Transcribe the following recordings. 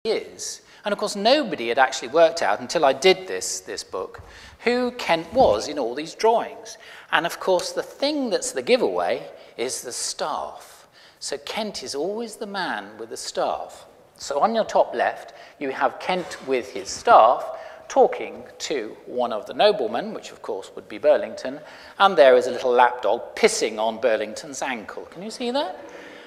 is. And of course, nobody had actually worked out until I did this book who Kent was in all these drawings. And of course, the thing that's the giveaway is the staff. So Kent is always the man with the staff. So on your top left, you have Kent with his staff talking to one of the noblemen, which of course would be Burlington, and there is a little lapdog pissing on Burlington's ankle. Can you see that?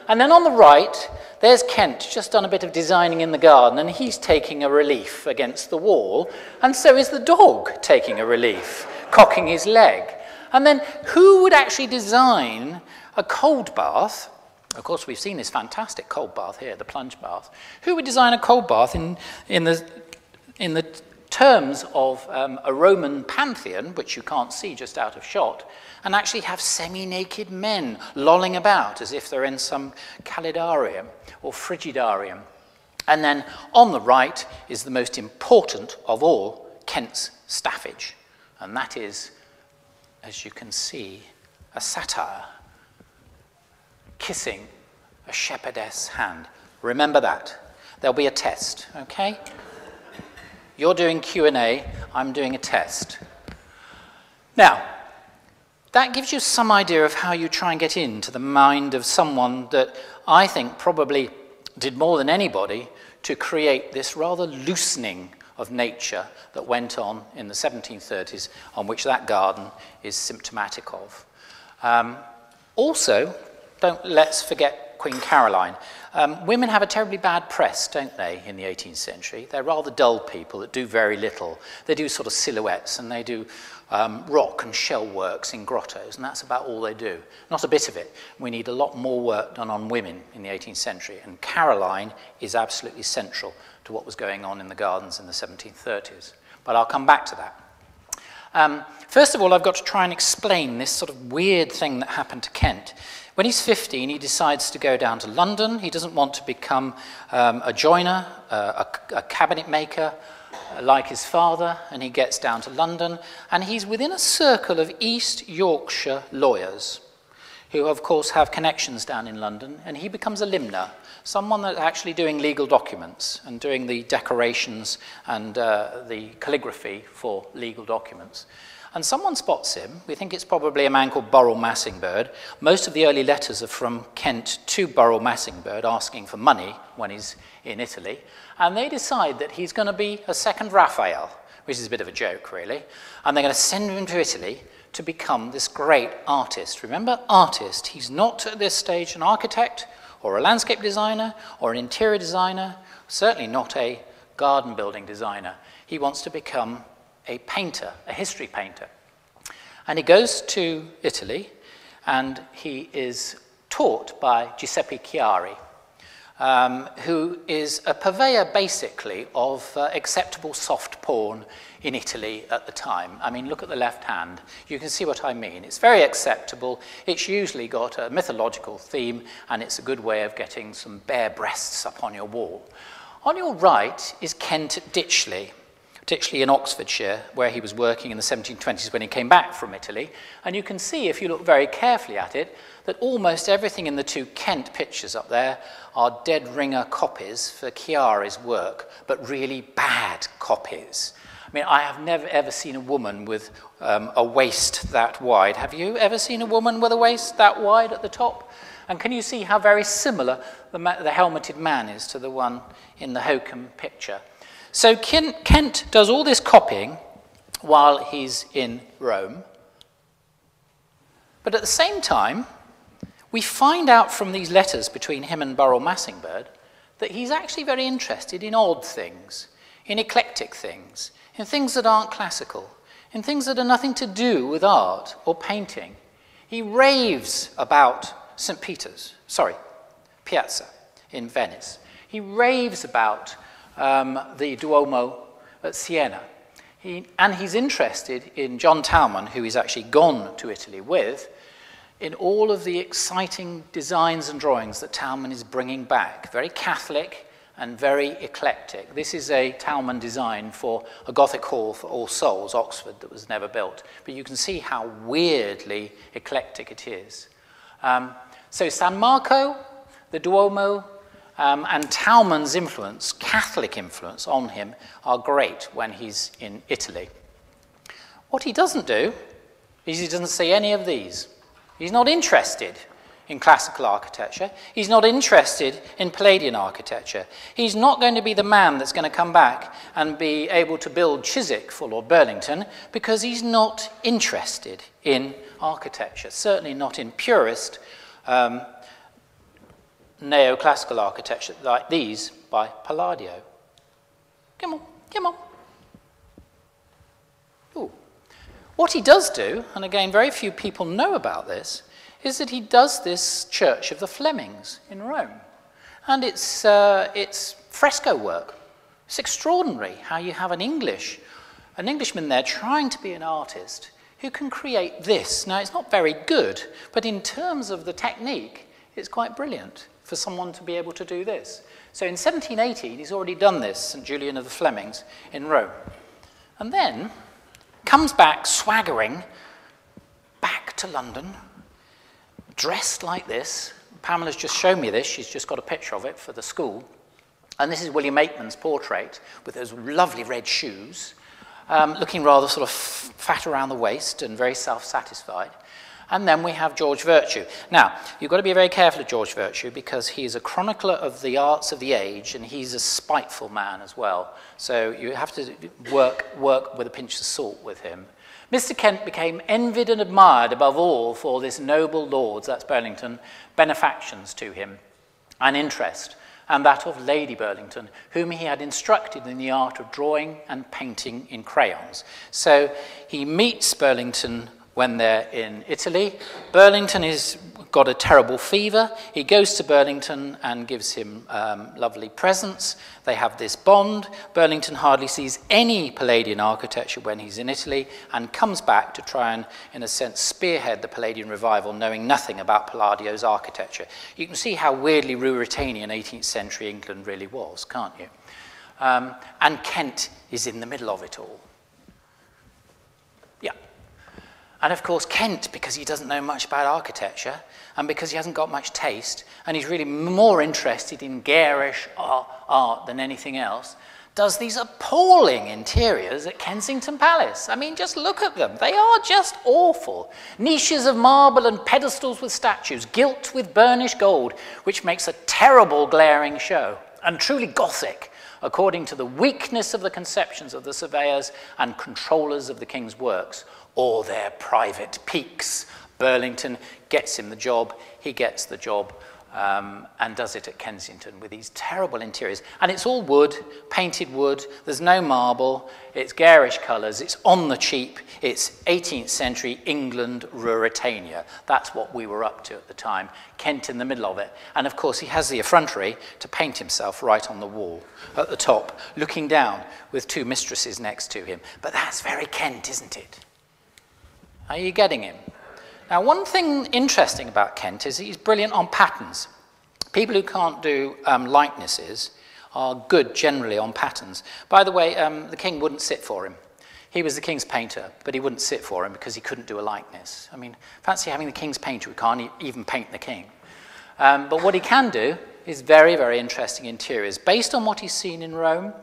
And then on the right, there's Kent, just done a bit of designing in the garden, and he's taking a relief against the wall, and so is the dog taking a relief, cocking his leg. And then who would actually design a cold bath? Of course, we've seen this fantastic cold bath here, the plunge bath. Who would design a cold bath in the terms of a Roman pantheon, which you can't see just out of shot, and actually have semi-naked men lolling about as if they're in some calidarium or frigidarium? And then on the right is the most important of all, Kent's staffage. And that is, as you can see, a satyr kissing a shepherdess hand. Remember that. There'll be a test, okay? You're doing Q&A, I'm doing a test. Now, that gives you some idea of how you try and get into the mind of someone that I think probably did more than anybody to create this rather loosening of nature that went on in the 1730s, on which that garden is symptomatic of. Also, let's forget Queen Caroline. Women have a terribly bad press, don't they, in the 18th century? They're rather dull people that do very little. They do sort of silhouettes, and they do rock and shell works in grottos, and that's about all they do. Not a bit of it. We need a lot more work done on women in the 18th century, and Caroline is absolutely central to what was going on in the gardens in the 1730s. But I'll come back to that. First of all, I've got to try and explain this sort of weird thing that happened to Kent. When he's 15, he decides to go down to London. He doesn't want to become a joiner, a cabinet maker, like his father, and he gets down to London, and he's within a circle of East Yorkshire lawyers, who of course have connections down in London, and he becomes a limner, someone that's actually doing legal documents and doing the decorations and the calligraphy for legal documents. And someone spots him. We think it's probably a man called Burrell Massingberd. Most of the early letters are from Kent to Burrell Massingberd asking for money when he's in Italy. And they decide that he's going to be a second Raphael, which is a bit of a joke, really. And they're going to send him to Italy to become this great artist. Remember, artist. He's not at this stage an architect or a landscape designer or an interior designer, certainly not a garden building designer. He wants to become a painter, a history painter. And he goes to Italy, and he is taught by Giuseppe Chiari, who is a purveyor, basically, of acceptable soft porn in Italy at the time. I mean, look at the left hand. You can see what I mean. It's very acceptable. It's usually got a mythological theme, and it's a good way of getting some bare breasts up on your wall. On your right is Kent Ditchley in Oxfordshire, where he was working in the 1720s when he came back from Italy. And you can see, if you look very carefully at it, that almost everything in the two Kent pictures up there are dead ringer copies for Chiari's work, but really bad copies. I mean, I have never ever seen a woman with a waist that wide. Have you ever seen a woman with a waist that wide at the top? And can you see how very similar the helmeted man is to the one in the Hokum picture? So Kent does all this copying while he's in Rome. But at the same time, we find out from these letters between him and Burrell Massingberd that he's actually very interested in odd things, in eclectic things, in things that aren't classical, in things that are nothing to do with art or painting. He raves about Piazza in Venice. He raves about the Duomo at Siena. And he's interested in John Talman, who he's actually gone to Italy with, in all of the exciting designs and drawings that Talman is bringing back. Very Catholic and very eclectic. This is a Talman design for a Gothic hall for All Souls, Oxford, that was never built. But you can see how weirdly eclectic it is. So San Marco, the Duomo, And Talmann's influence, Catholic influence on him, are great when he's in Italy. What he doesn't do is he doesn't see any of these. He's not interested in classical architecture. He's not interested in Palladian architecture. He's not going to be the man that's going to come back and be able to build Chiswick for Lord Burlington, because he's not interested in architecture, certainly not in purist neoclassical architecture like these by Palladio. Come on, come on. Ooh. What he does do, and again very few people know about this, is that he does this Church of the Flemings in Rome. And it's fresco work. It's extraordinary how you have an Englishman there trying to be an artist who can create this. Now, it's not very good, but in terms of the technique, it's quite brilliant for someone to be able to do this. So in 1718, he's already done this, St. Julian of the Flemings, in Rome. And then comes back swaggering back to London, dressed like this. Pamela's just shown me this. She's just got a picture of it for the school. And this is William Aikman's portrait with those lovely red shoes, looking rather sort of fat around the waist and very self-satisfied. And then we have George Virtue. Now, you've got to be very careful of George Virtue because he is a chronicler of the arts of the age, and he's a spiteful man as well. So you have to work with a pinch of salt with him. Mr. Kent became envied and admired above all for this noble lord's, that's Burlington, benefactions to him and interest, and that of Lady Burlington, whom he had instructed in the art of drawing and painting in crayons. So he meets Burlington when they're in Italy. Burlington has got a terrible fever. He goes to Burlington and gives him lovely presents. They have this bond. Burlington hardly sees any Palladian architecture when he's in Italy and comes back to try and, in a sense, spearhead the Palladian revival, knowing nothing about Palladio's architecture. You can see how weirdly Ruritanian 18th century England really was, can't you? And Kent is in the middle of it all. Yeah. And of course, Kent, because he doesn't know much about architecture, and because he hasn't got much taste, and he's really more interested in garish art than anything else, does these appalling interiors at Kensington Palace. I mean, just look at them. They are just awful. Niches of marble and pedestals with statues, gilt with burnished gold, which makes a terrible glaring show, and truly Gothic, according to the weakness of the conceptions of the surveyors and controllers of the king's works, or their private peaks. Burlington gets him the job, he gets the job, and does it at Kensington with these terrible interiors. And it's all wood, painted wood, there's no marble, it's garish colours, it's on the cheap, it's 18th century England Ruritania. That's what we were up to at the time, Kent in the middle of it. And of course he has the effrontery to paint himself right on the wall at the top, looking down with two mistresses next to him. But that's very Kent, isn't it? Are you getting him? Now, one thing interesting about Kent is he's brilliant on patterns. People who can't do likenesses are good generally on patterns. By the way, the king wouldn't sit for him. He was the king's painter, but he wouldn't sit for him because he couldn't do a likeness. I mean, fancy having the king's painter who can't even paint the king. But what he can do is very, very interesting interiors, based on what he's seen in Rome,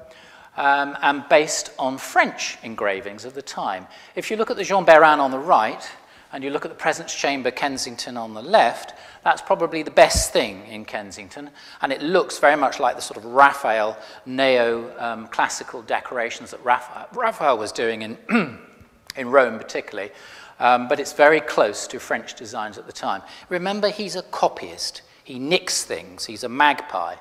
and based on French engravings of the time. If you look at the Jean Bérin on the right, and you look at the Presence Chamber, Kensington, on the left, that's probably the best thing in Kensington, and it looks very much like the sort of Raphael neo-classical decorations that Raphael was doing in Rome particularly, but it's very close to French designs at the time. Remember, he's a copyist. He nicks things. He's a magpie.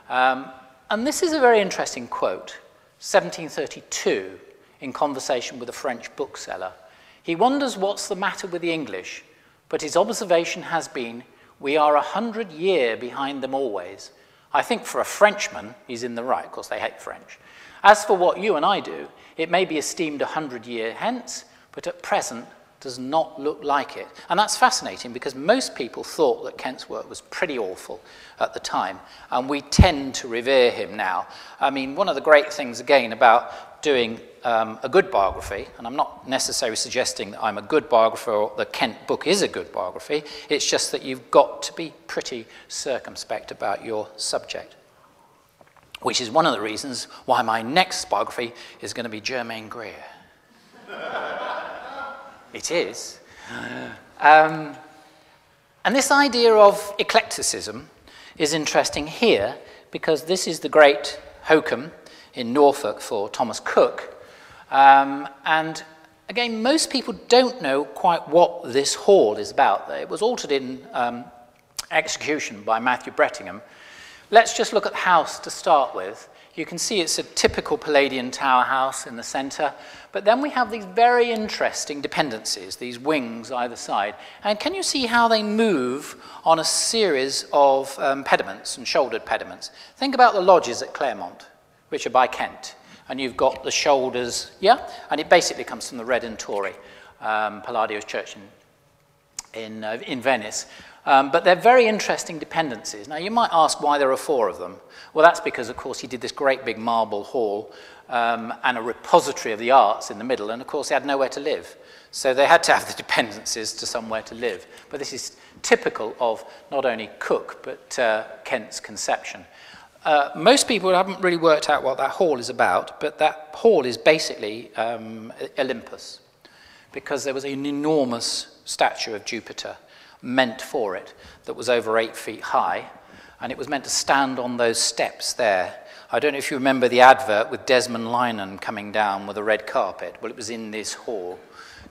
And this is a very interesting quote, 1732, in conversation with a French bookseller. He wonders what's the matter with the English, but his observation has been, we are 100 years behind them always. I think for a Frenchman, he's in the right. Of course, they hate French. As for what you and I do, it may be esteemed 100 years hence, but at present, does not look like it. And that's fascinating because most people thought that Kent's work was pretty awful at the time, and we tend to revere him now. I mean, one of the great things, again, about doing a good biography, and I'm not necessarily suggesting that I'm a good biographer or the Kent book is a good biography, it's just that you've got to be pretty circumspect about your subject, which is one of the reasons why my next biography is going to be Germaine Greer. It is. And this idea of eclecticism is interesting here because this is the great hokum in Norfolk for Thomas Cook. And again, most people don't know quite what this hall is about. It was altered in execution by Matthew Brettingham. Let's just look at the house to start with. You can see it's a typical Palladian tower house in the centre, but then we have these very interesting dependencies, these wings either side. And can you see how they move on a series of pediments and shouldered pediments? Think about the lodges at Claremont, which are by Kent. And you've got the shoulders, yeah? And it basically comes from the Red and Tory, Palladio's church in Venice. But they're very interesting dependencies. Now, you might ask why there are 4 of them. Well, that's because, of course, he did this great big marble hall and a repository of the arts in the middle, and, of course, they had nowhere to live. So they had to have the dependencies to somewhere to live. But this is typical of not only Cook, but Kent's conception. Most people haven't really worked out what that hall is about, but that hall is basically Olympus, because there was an enormous statue of Jupiter meant for it that was over 8 feet high, and it was meant to stand on those steps there. I don't know if you remember the advert with Desmond Lynam coming down with a red carpet. Well, it was in this hall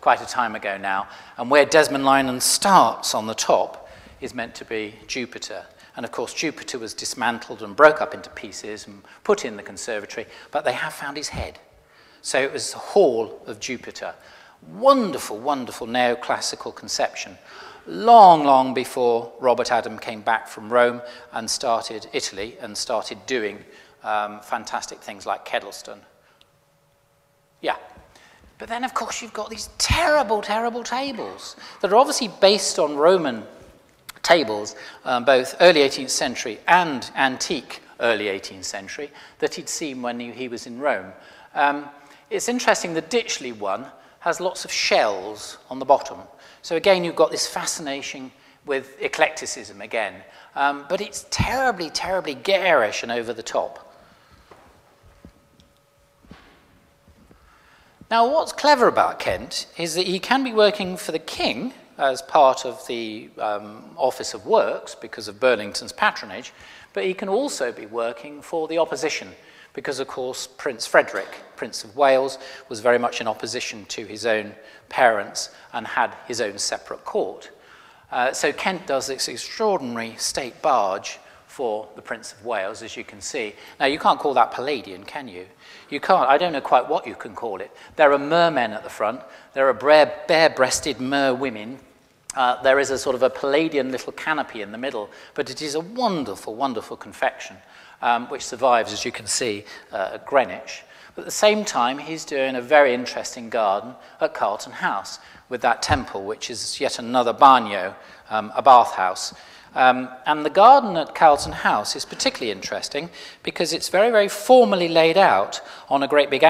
quite a time ago now, and where Desmond Lynam starts on the top is meant to be Jupiter. And of course, Jupiter was dismantled and broke up into pieces and put in the conservatory, but they have found his head. So it was the Hall of Jupiter. Wonderful, wonderful neoclassical conception. Long, long before Robert Adam came back from Rome and started Italy and started doing fantastic things like Kedleston. Yeah. But then, of course, you've got these terrible, terrible tables that are obviously based on Roman tables, both early 18th century and antique early 18th century, that he'd seen when he was in Rome. It's interesting, the Ditchley one has lots of shells on the bottom. So again, you've got this fascination with eclecticism again, but it's terribly, terribly garish and over the top. Now, what's clever about Kent is that he can be working for the king as part of the Office of Works because of Burlington's patronage, but he can also be working for the opposition because, of course, Prince Frederick, Prince of Wales, was very much in opposition to his own parents and had his own separate court. So Kent does this extraordinary state barge for the Prince of Wales, as you can see. Now, you can't call that Palladian, can you? You can't. I don't know quite what you can call it. There are mermen at the front. There are bare-breasted mer women. There is a sort of a Palladian little canopy in the middle, but it is a wonderful, wonderful confection, which survives, as you can see, at Greenwich. But at the same time, he's doing a very interesting garden at Carlton House with that temple, which is yet another bagno, a bathhouse. And the garden at Carlton House is particularly interesting because it's very, very formally laid out on a great big